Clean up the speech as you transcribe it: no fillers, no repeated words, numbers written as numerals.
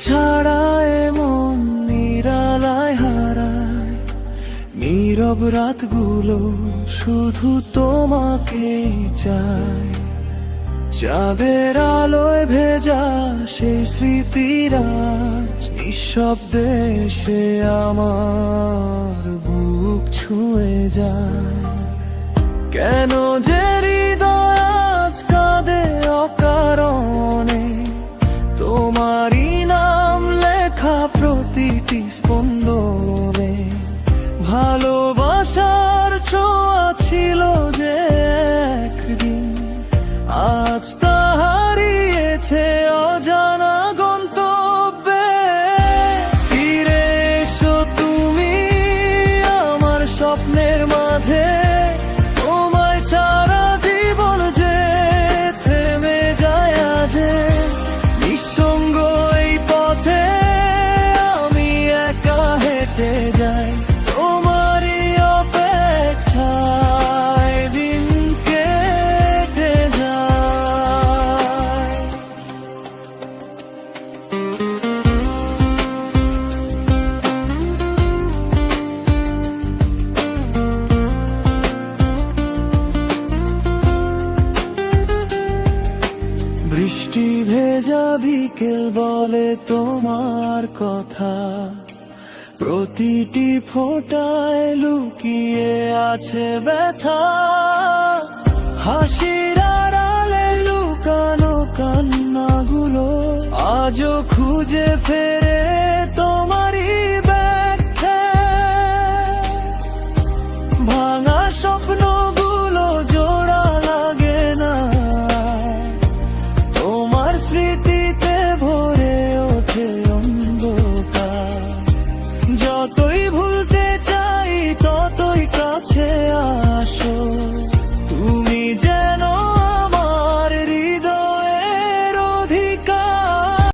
ছাড়া এমন নিরালায় হারায়, নীরব রাতগুলো শুধু তোমাকেই চায়। চাঁদের আলোয় ভেজা সেই স্মৃতিরাজ নিঃশব্দে সে আমার বুক ছুঁয়ে যায়। কেন যে হৃদয় আজ কাঁদে অকারণে, তোমারই নাম লেখা প্রতিটি স্পন্দনে। ভালোবাসার ছোঁয়া ছিল যে একদিন, আজ তা হারিয়েছে অজানা গন্তব্যে। ফিরে এসো তুমি আমার স্বপ্নের মাঝে, তোমায় ছাড়া জীবন যে থেমে যায় আজে। নিঃসঙ্গ এই পথে আমি একা হেঁটে যাই, তোমারই অপেক্ষায় দিন কেটে যায়। বৃষ্টি ভেজা বিকেল বলে তোমার কথা, প্রতিটি ফোঁটায় লুকিয়ে আছে ব্যথা। হাসির আড়ালে লুকানো কান্নাগুলো আজও খুঁজে ফেরে